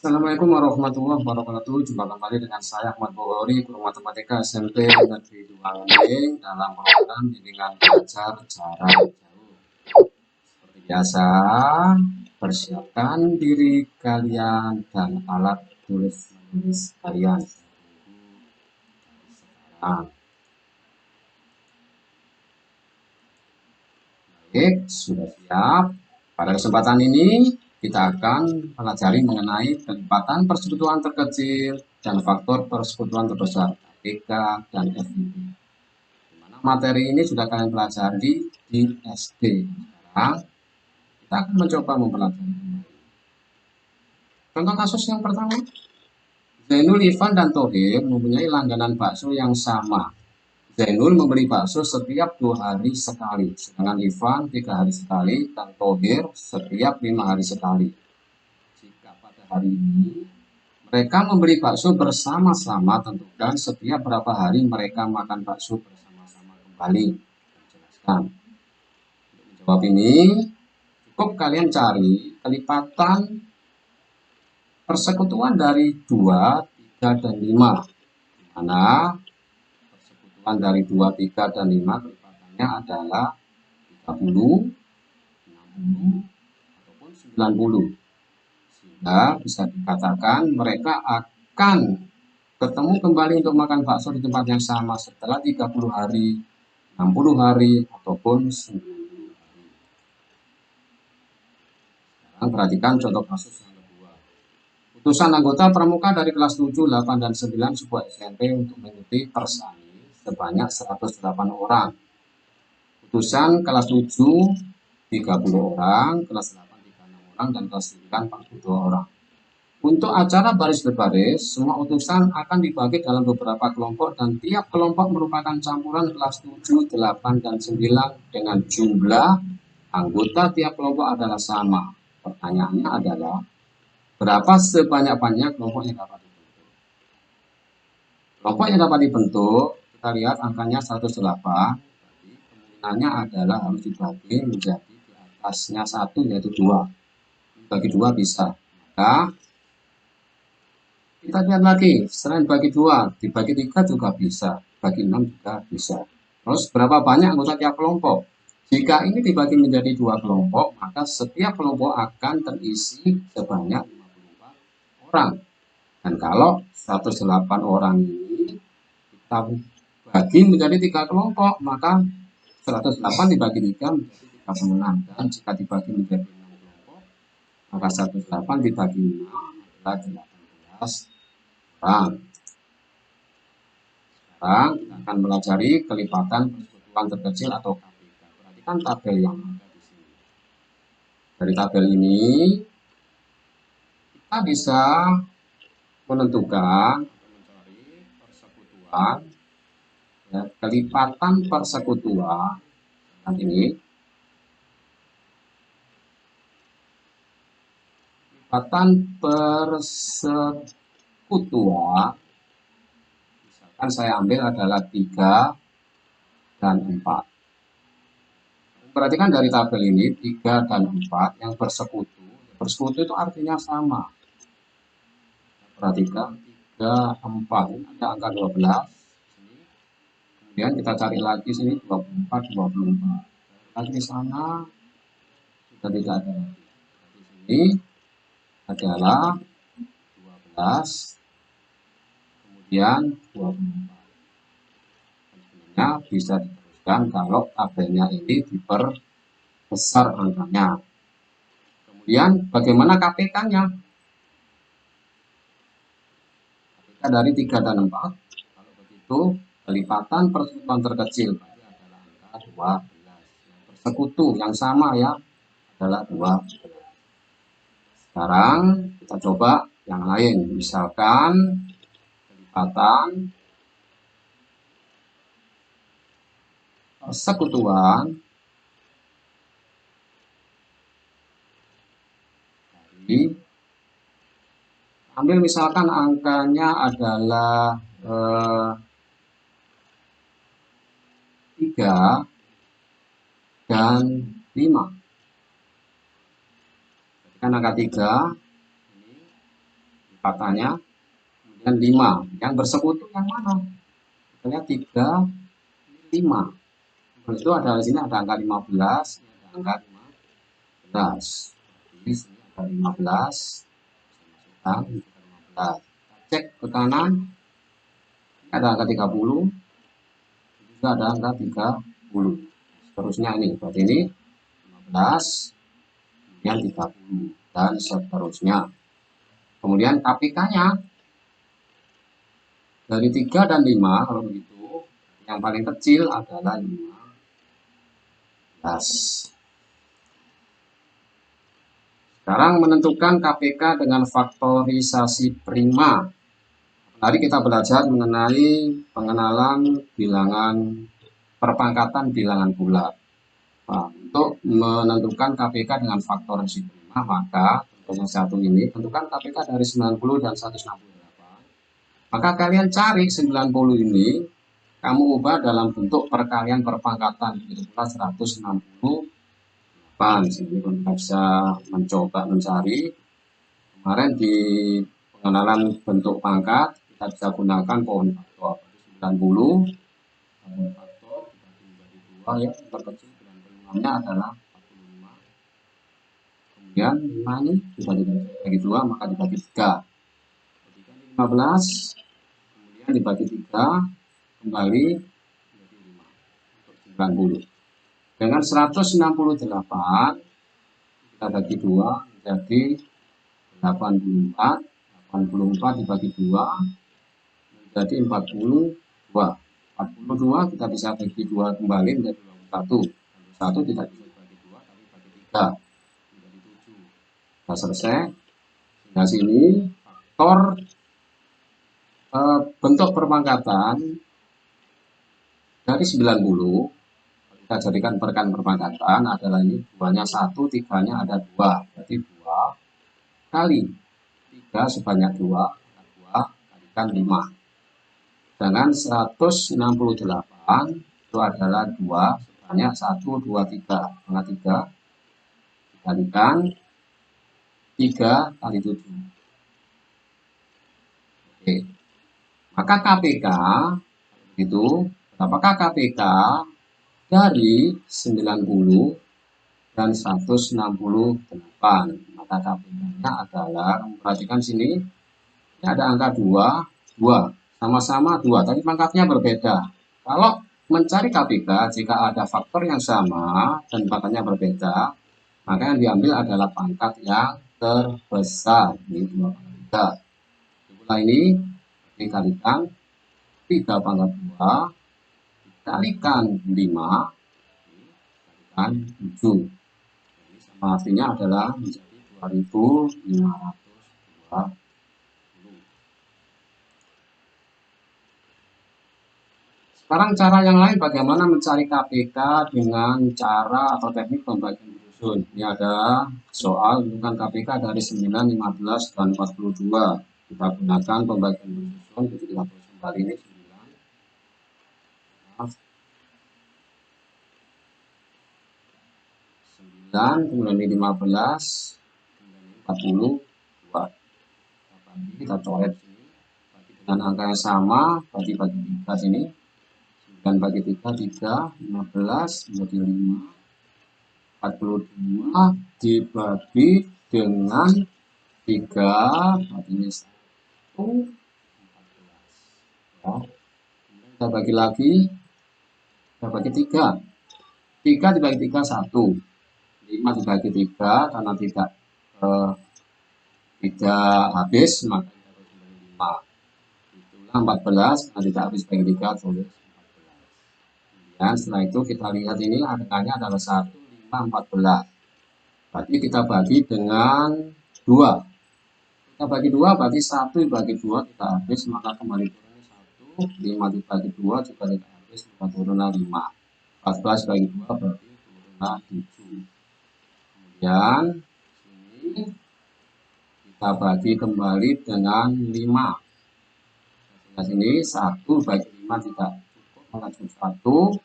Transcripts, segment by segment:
Assalamualaikum warahmatullahi wabarakatuh. Jumpa kembali dengan saya Ahmad Bawori, Guru Matematika SMP Negeri 2 Ngending dalam program bimbingan belajar jarak jauh. Seperti biasa, persiapkan diri kalian dan alat tulis menulis kalian. Sekarang, baik, sudah siap. Pada kesempatan ini kita akan pelajari mengenai kelipatan persekutuan terkecil dan faktor persekutuan terbesar KPK dan FIB. Materi ini sudah kalian pelajari di SD. Sekarang kita akan mencoba mempelajari kembali. Contoh kasus yang pertama, Zainul, Ivan, dan Tohir mempunyai langganan bakso yang sama. Zainul membeli bakso setiap 2 hari sekali, sedangkan Ivan 3 hari sekali, dan Tohir setiap 5 hari sekali. Jika pada hari ini mereka membeli bakso bersama-sama, tentukan setiap berapa hari mereka makan bakso bersama-sama kembali. Jelaskan. Jawab ini cukup kalian cari kelipatan persekutuan dari 2, 3, dan 5. Di mana persekutuan dari 2, 3, dan 5 kelipatannya adalah 30, 60, ataupun 90. Sehingga bisa dikatakan mereka akan ketemu kembali untuk makan bakso di tempat yang sama setelah 30 hari, 60 hari, ataupun 90 hari. Sekarang perhatikan contoh kasus yang kedua. Utusan anggota pramuka dari kelas 7, 8, dan 9 sebuah SMP untuk mengikuti persani sebanyak 108 orang. Utusan kelas 7, 30 orang, kelas 8, 36 orang, dan kelas 9, 42 orang. Untuk acara baris berbaris, semua utusan akan dibagi dalam beberapa kelompok dan tiap kelompok merupakan campuran kelas 7, 8, dan 9 dengan jumlah anggota tiap kelompok adalah sama. Pertanyaannya adalah, berapa sebanyak-banyaknya kelompok yang dapat dibentuk? Kelompok yang dapat dibentuk, kita lihat angkanya 108, jadi kemungkinannya adalah harus dibagi menjadi di atasnya 1 yaitu 2. Bagi 2 bisa. Maka kita lihat lagi, selain bagi 2, dibagi 3 juga bisa, bagi 6 juga bisa. Terus berapa banyak anggota tiap kelompok? Jika ini dibagi menjadi 2 kelompok, maka setiap kelompok akan terisi sebanyak 54 orang. Dan kalau 108 orang ini kita bagi menjadi 3 kelompok, maka 108 dibagi 3 menjadi 36. Dan jika dibagi menjadi 6 kelompok, maka 108 dibagi 6 adalah 18 orang. Sekarang kita akan pelajari kelipatan persekutuan terkecil atau KPK. Perhatikan tabel yang ada di sini. Dari tabel ini kita bisa menentukan atau mencari persekutuan, ya, kelipatan persekutuan. Dan ini kelipatan persekutuan, misalkan saya ambil adalah 3 dan 4. Perhatikan dari tabel ini 3 dan 4 yang bersekutu. Bersekutu itu artinya sama. Perhatikan 3, 4, ini ada angka 12. Kemudian kita cari lagi sini 24, 24. Lagi di sana sudah tidak ada lagi. Di sini adalah 12, kemudian 24. Sebenarnya bisa diteruskan kalau tabelnya ini diperbesar angkanya. Kemudian bagaimana KPK-nya? KPK dari 3 dan 4. Kalau begitu kelipatan persekutuan terkecil berarti adalah angka 12. Persekutu yang sama ya adalah 12. Sekarang kita coba yang lain. Misalkan kelipatan persekutuan dari, ambil misalkan angkanya adalah 3 dan 5. Kan angka 3 ini katanya, kemudian 5. Yang bersekutu yang mana? Kita lihat 3, 5. Itu ada di sini ada angka 15, ada angka 15. Jadi sini ada 15. Masukkan 15. Cek ke kanan, ada angka 30, juga ada angka 30. Seterusnya ini, berarti ini 15, kemudian 30, dan seterusnya. Kemudian KPK-nya dari 3 dan 5, kalau begitu, yang paling kecil adalah 15. Sekarang menentukan KPK dengan faktorisasi prima. Tadi kita belajar mengenai pengenalan bilangan perpangkatan bilangan bulat. Nah, untuk menentukan KPK dengan faktorisasi prima, maka untuk yang satu ini, tentukan KPK dari 90 dan 168. Maka kalian cari 90 ini, kamu ubah dalam bentuk perkalian perpangkatan, itu pula 168. Sini kita bisa mencoba mencari. Kemarin di pengenalan bentuk pangkat, kita bisa gunakan pohon faktor. 90, pohon faktor, dibagi 2 ya, terkecil dengan peluangnya adalah 45. Kemudian 5 ini dibagi 2, maka dibagi 3. 15, kemudian dibagi 3, kembali menjadi 5, untuk 90. Dengan 168, kita bagi 2, menjadi 84. 84 dibagi 2, menjadi 42. 42 kita bisa bagi 2 kembali menjadi 21. 21 tidak bisa dibagi 2, tapi bagi 3, menjadi 7. Sudah selesai. Nah, sini faktor bentuk perpangkatan dari 90, kita jadikan perkan perpangkatan adalah ini, 2-nya 1, 3-nya ada 2, berarti 2 kali 3 sebanyak 2, 2 kalikan 5. Dengan 168 itu adalah 2 sebanyak 1, 2, 3, maka 3 dikalikan 3 kali 7. Oke. Maka KPK itu, apakah KPK dari 90 dan 168? Maka KPK-nya adalah, perhatikan sini, ini ada angka 2, 2, sama-sama 2, tapi pangkatnya berbeda. Kalau mencari KPK, jika ada faktor yang sama dan pangkatnya berbeda, maka yang diambil adalah pangkat yang terbesar. Ini 2 pangkat 3. Setelah ini dikalikan 3 pangkat 2, dikalikan 5, dikalikan 7. Ini sama artinya adalah menjadi 2520. Sekarang cara yang lain, bagaimana mencari KPK dengan cara atau teknik pembagian susun. Ini ada soal tentukan KPK dari 9, 15, dan 42. Kita gunakan pembagian susun, jadi kita tulis kembali ini 9, kemudian ini 15, kemudian ini 42. Kita coret sini, bagi dengan angka yang sama, bagi 3 sini. Dan bagi 3, 15 menjadi 5, 42 dibagi dengan 3, berarti ini 1, 14. Ya. Kita bagi lagi, kita bagi 3. 3 dibagi 3, 1. 5 dibagi 3, karena tidak habis, maka kita harus bagi 5. Itulah 14, karena tidak habis bagi 3, tulis. Dan setelah itu kita lihat ini angkanya adalah 1, 5, 14. Berarti kita bagi dengan 2. Kita bagi 2 berarti 1 dibagi 2 kita habis, maka kembali turunnya 1. 5 dibagi 2 juga tidak habis, maka turunlah 5. 14 bagi 2 berarti turunlah 7. Kemudian sini kita bagi kembali dengan 5. Nah, sini 1 bagi 5 tidak cukup, maka cukup 1.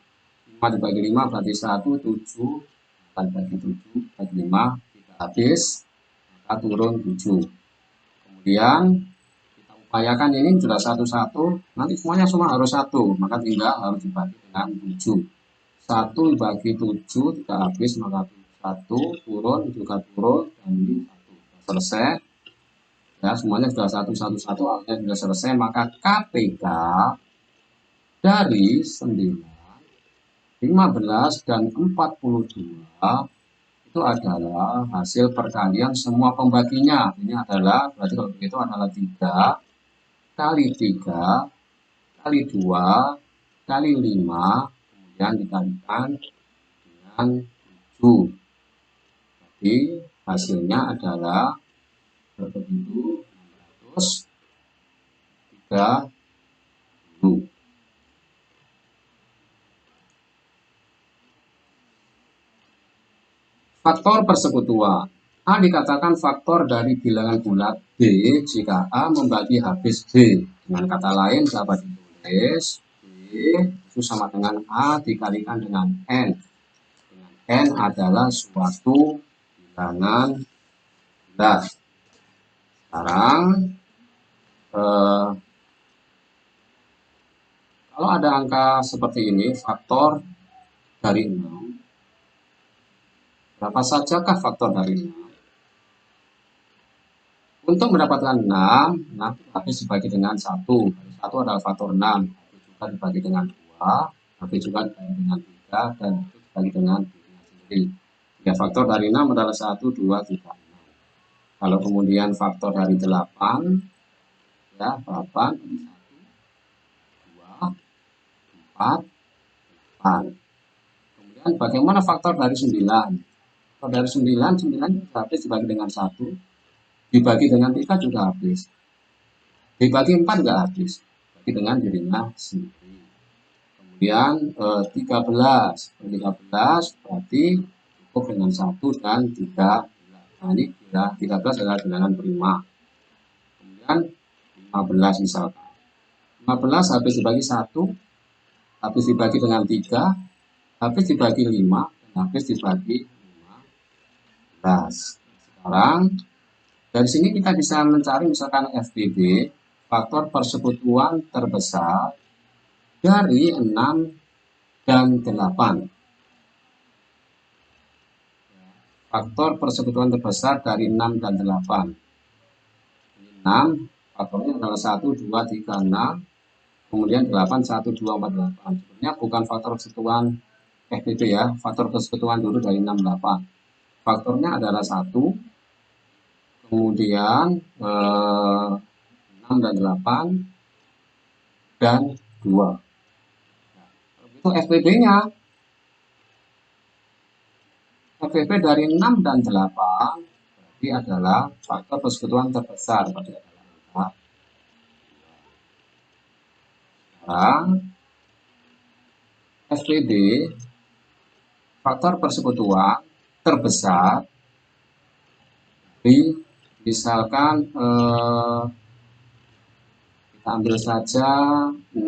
5 dibagi 5 berarti 1, 7, 4 bagi 7, bagi 5, tidak habis, maka turun 7. Kemudian kita upayakan ini sudah satu-satu, nanti semuanya semua harus satu, maka tinggal harus dibagi dengan 7. 1 dibagi 7 tidak habis, maka 1 turun juga turun, dan ini 1 selesai. Ya, semuanya sudah satu-satu, artinya sudah selesai, maka KPK dari 9, 15, dan 42 itu adalah hasil perkalian semua pembaginya. Ini adalah, berarti kalau begitu adalah 3 kali 3 kali 2 kali 5, kemudian dikalikan dengan 7. Jadi hasilnya adalah begitu 630. Faktor persekutuan. A dikatakan faktor dari bilangan bulat B jika A membagi habis B. Dengan kata lain dapat ditulis B itu sama dengan A dikalikan dengan N. Dengan N adalah suatu bilangan bulat. Sekarang kalau ada angka seperti ini, faktor dari 6, berapa sajakah faktor dari 6? Untuk mendapatkan 6 habis dibagi dengan 1. 1 adalah faktor 6. Habis juga dibagi dengan 2. Habis juga dibagi dengan 3. Dan habis dibagi dengan dirinya sendiri. Ya, faktor dari 6 adalah 1, 2, 3, 6. Kalau kemudian faktor dari 8, ya 8, 1, 2, 4, 8. Kemudian bagaimana faktor dari 9? Faktor dari 9 habis dibagi dengan 1. Dibagi dengan 3 juga habis. Dibagi 4 nggak habis. Bagi dengan dirinya sendiri. Kemudian 13 berarti cukup dengan 1 dan 3. Nah, ini 13 adalah bilangan prima. Kemudian 15 misalkan. 15 habis dibagi 1, habis dibagi dengan 3, habis dibagi 5, dan habis dibagi 15. Sekarang dari sini kita bisa mencari misalkan FBB, faktor persekutuan terbesar dari 6 dan 8. Faktor persekutuan terbesar dari 6 dan 8. 6, faktornya adalah 1, 2, 3, 6. Kemudian 8, 1, 2, 4, 8. Sebenarnya bukan faktor persekutuan FBB ya, faktor persekutuan dulu dari 6, 8. Faktornya adalah 1, kemudian 6 dan 8, dan 2. Itu FBB-nya. FBB dari 6 dan 8 berarti adalah faktor persekutuan terbesar pada angka. Sekarang FBB faktor persekutuan terbesar di misalkan kita ambil saja 6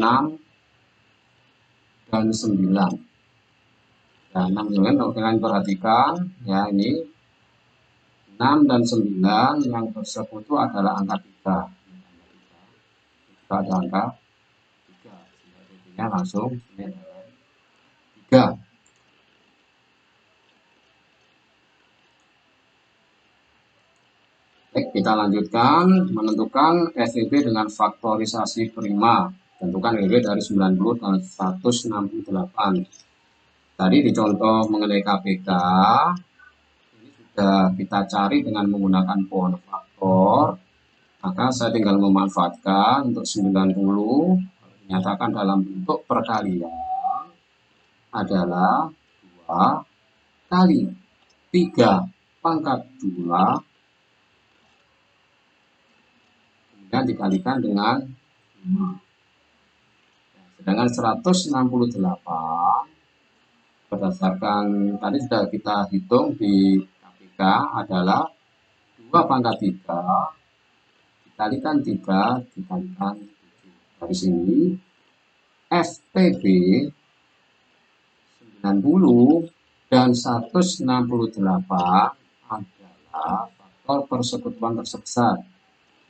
dan 9. Nah, 6 kalau kalian perhatikan ya, ini 6 dan 9 yang bersekutu adalah angka 3. Kita ada angka 3. Sehingga langsung ini adalah 3. Baik, kita lanjutkan menentukan FBB dengan faktorisasi prima. Tentukan FBB dari 90 dan 168. Tadi di contoh mengenai KPK ini sudah kita cari dengan menggunakan pohon faktor. Maka saya tinggal memanfaatkan untuk 90 dinyatakan dalam bentuk perkalian adalah 2 kali 3 pangkat 2 kemudian dikalikan dengan 5. Sedangkan 168 berdasarkan tadi sudah kita hitung di KPK adalah 2 pangkat 3 dikalikan 3 dikalikan 7. Dari sini FPB 90 dan 168 adalah faktor persekutuan terbesar.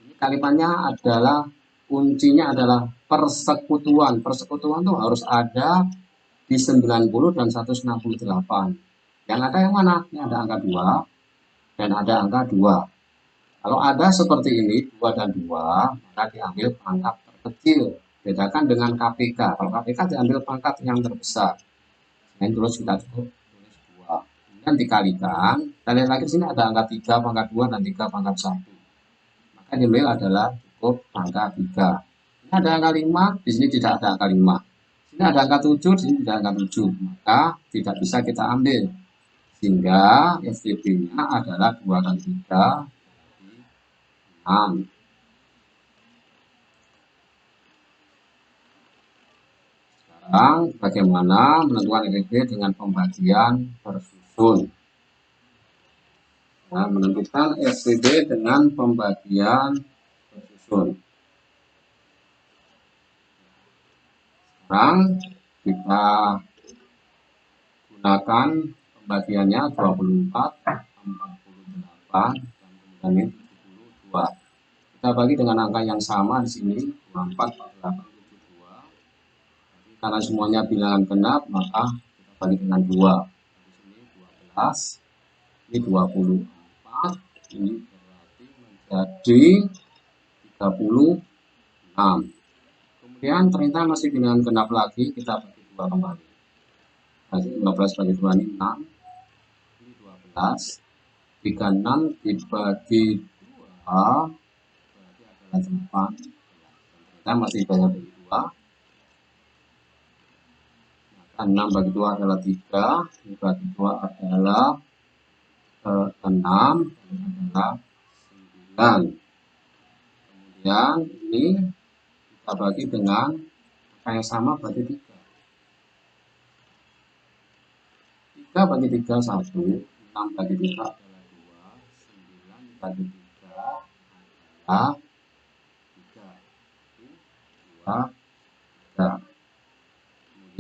Ini Kalimatnya adalah kuncinya adalah persekutuan. Persekutuan itu harus ada di 90 dan 168. Yang ada yang mana? Ini ada angka 2 dan ada angka 2. Kalau ada seperti ini, 2 dan 2, maka diambil pangkat terkecil. Bedakan dengan KPK. Kalau KPK diambil pangkat yang terbesar. Nah, terus kita cukup tulis 2. Kemudian dikalikan. Kita lihat lagi di sini ada angka 3 pangkat 2 dan 3 pangkat 1. Maka diambil adalah cukup angka 3. Ini ada angka 5, di sini tidak ada angka 5. Di sini ada angka 7, di sini tidak ada angka 7. Maka tidak bisa kita ambil. Sehingga FTP-nya adalah 2 kali 3, 6. Sekarang bagaimana menentukan FTP dengan pembagian bersusun? Nah, menentukan FTP dengan pembagian bersusun. Sekarang kita gunakan pembagiannya 24, 48, dan kemudian ini 72. Kita bagi dengan angka yang sama di sini, 24, 48, 72. Karena semuanya bilangan genap, maka kita bagi dengan 2. Di sini 12, ini 24, ini berarti menjadi 36. Kemudian ternyata masih bilangan genap lagi, kita bagi 2 kembali. Jadi 15 bagi 2 ini 6, ini 12. Jika 6 dibagi 2, berarti adalah 8. Kita masih banyak bagi 2. Maka 6 bagi 2 adalah 3, dibagi 2 adalah 6, adalah 9. Kemudian ini kita bagi dengan angka yang sama, berarti 3. 3 bagi 3, 1. 6 bagi 3 adalah 2. 9 bagi 3 adalah 3. 2, 3.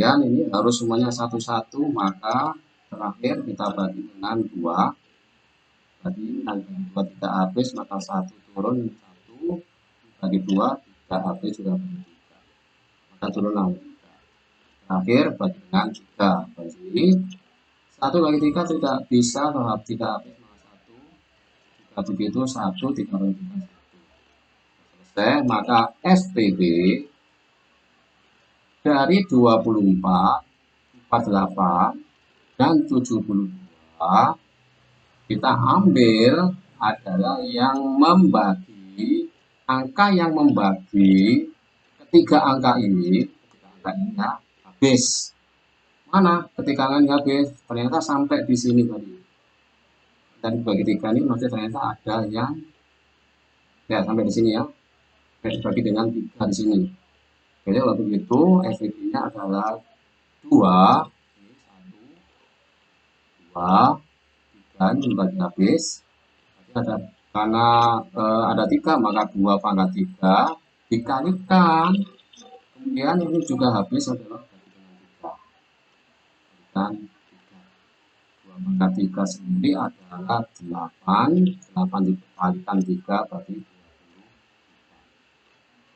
Kemudian ini harus semuanya satu-satu, maka terakhir kita bagi dengan 2. Berarti nanti 2 tidak habis, maka 1 turun, 1 bagi 2 tidak habis, sudah bagi 3. Maka turun 3. Terakhir bagi dengan 3. Berarti 1 bagi 3 tidak bisa, tidak habis, maka 1. Jika begitu 1, 3 bagi 3, 1. Selesai, maka SPB dari 24, 48, dan 72 kita ambil adalah yang membagi, angka yang membagi ketiga angka ini, habis. Mana ketika angka ini habis? Ternyata sampai di sini tadi. Dan bagi 3 ini masih ternyata ada yang ya sampai di sini ya. Dibagi dengan 3 di sini. Jadi kalau begitu FTP-nya adalah 2, 2, 3 ini dibagi habis. Ada, karena ada 3 maka 2 pangkat 3 dikalikan, kemudian ini juga habis adalah bagi dengan 3. Dan 2 pangkat 3 sendiri adalah 8. 8 dikalikan 3 bagi 20.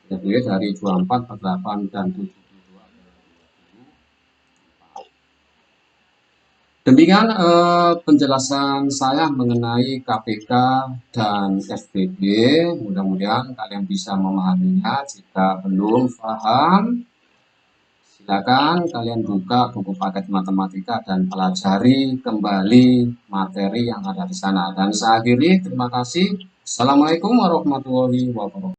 Jadi dari 24, 48, dan 72 adalah 24. Demikian penjelasan saya mengenai KPK dan FBB. Mudah-mudahan kalian bisa memahaminya. Jika belum paham, silakan kalian buka buku paket matematika dan pelajari kembali materi yang ada di sana. Dan saya akhiri, terima kasih. Assalamualaikum warahmatullahi wabarakatuh.